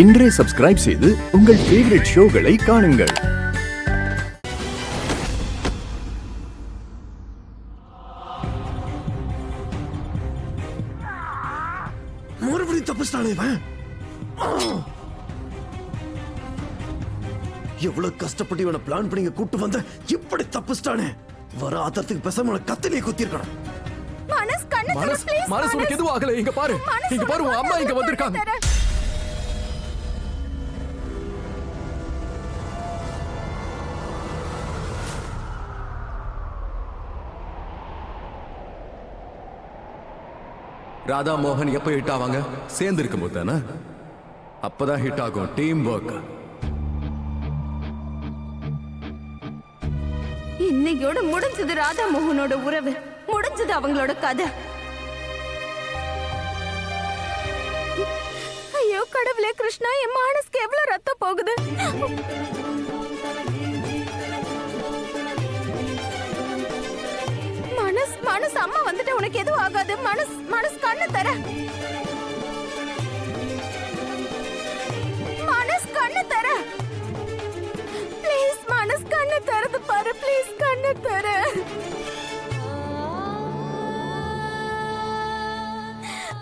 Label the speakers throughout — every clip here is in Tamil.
Speaker 1: இன்றே சப்ஸ்கிரைப் செய்து உங்கள் ஃபேவரட் ஷோகளை காணுங்கள்.
Speaker 2: மறுபடியும் தப்பிச்சிட்டானே இவன். எவ்வளவு கஷ்டப்பட்டு இவனை பிளான் பண்ணி கூட்டு வந்த, இப்படி தப்பிச்சிட்டானே. வர ஆத்திரத்துக்கு பேசாம கத்திலே குத்தி இருக்கணும்.
Speaker 3: மனசு உனக்கு எதுவும் ஆகல. இங்க பாரு, இங்க பாரு, உன் அம்மா இங்க வந்திருக்காங்க. ராதா மோகன் எப்ப ஹிட் ஆவாங்க? சேர்ந்து இருக்கும் போது தானே. அப்பதான் ஹிட் ஆகும். Team work.
Speaker 4: இன்னையோட முடிஞ்சது ராதா மோகனோட உறவு, முடிஞ்சது அவங்களோட கதை. ஐயோ கடவுளே கிருஷ்ணா, என் மானஸ்க்கு எவ்வளவு ரத்தம் போகுது. மனசு அம்மா வந்துட்டு உனக்கு எதுவும் ஆகாது. மனசு கண்ணு தர. மனசு கண்ணு தர. ப்ளீஸ் மனசு கண்ணு தரது பாரு. ப்ளீஸ் கண்ணு தர.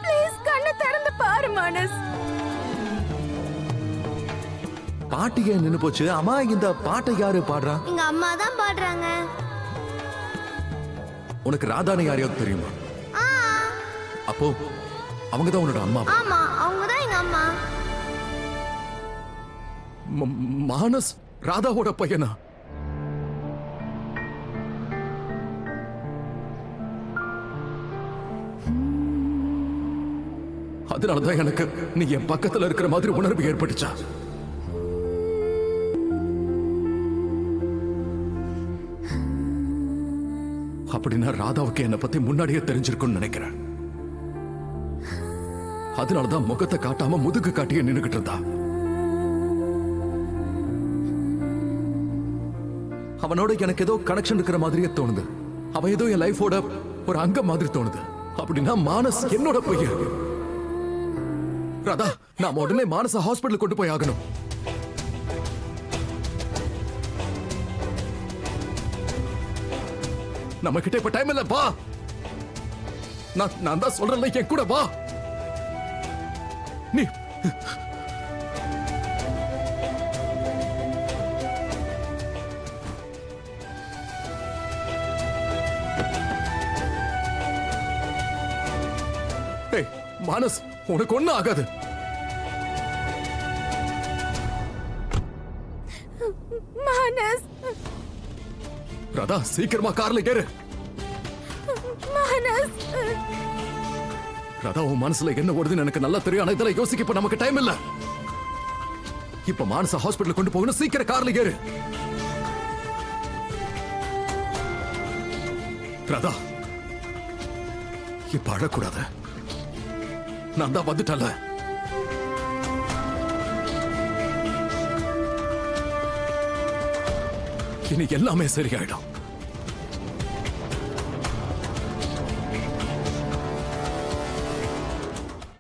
Speaker 4: ப்ளீஸ் கண்ணு திறந்து பாரு மனஸ்.
Speaker 3: பாட்டு ஏன் நின்னு போச்சு? அம்மா, இந்த பாட்டை யாரு பாடுறா?
Speaker 5: எங்க அம்மா தான் பாடுறாங்க.
Speaker 3: உனக்கு ராதானை யாரையாவது தெரியுமா? அப்போ அவங்கதான் உன்னோட அம்மா?
Speaker 5: ஆமா, அவங்கதான் எங்க அம்மா.
Speaker 3: மானஸ் ராதாவோட பையனா? அதனாலதான் எனக்கு நீ என் பக்கத்துல இருக்கிற மாதிரி உணர்வு ஏற்பட்டுச்சா? அப்படின்னா ராதாவுக்கு என்னை பத்தி முன்னாடியே தெரிஞ்சிருக்கும்னு நினைக்கிறேன். அதனாலதான் முகத்தை காட்டாம முதுகு காட்டியே நின்னுகிட்டு இருந்தா. அவனோட எனக்கு ஏதோ கனெக்ஷன் இருக்கிற மாதிரியே தோணுது. அவன் ஏதோ என் லைஃபோட ஒரு அங்கம் மாதிரி தோணுது. அப்படின்னா மானஸ் என்னோட பையன். ராதா, நாம உடனே மானஸ ஹாஸ்பிட்டல் கொண்டு போய் ஆகணும். நம்ம கிட்ட இப்ப டைம் இல்ல. வா, நான் தான் சொல்றேன்ல, என் கூட வா. நீ மானஸ், உனக்கு ஒண்ணும் ஆகாது.
Speaker 4: மானஸ்,
Speaker 3: ராதா சீக்கிரமா கார்ல ஏறு.
Speaker 4: மானஸ்,
Speaker 3: ராதா, உன் மனசுல என்ன ஓடுதுன்னு எனக்கு நல்லா தெரியும். ஆனா இதெல்லாம் யோசிக்க இப்ப நமக்கு டைம் இல்ல. இப்ப மானஸ ஹாஸ்பிட்டல் கொண்டு போகணும். சீக்கிரம் கார்ல ஏறு. ராதா, இப்ப அழக்கூடாது. நான் தான் வந்துட்டல. இனி எல்லாமே சரியாயிடும்.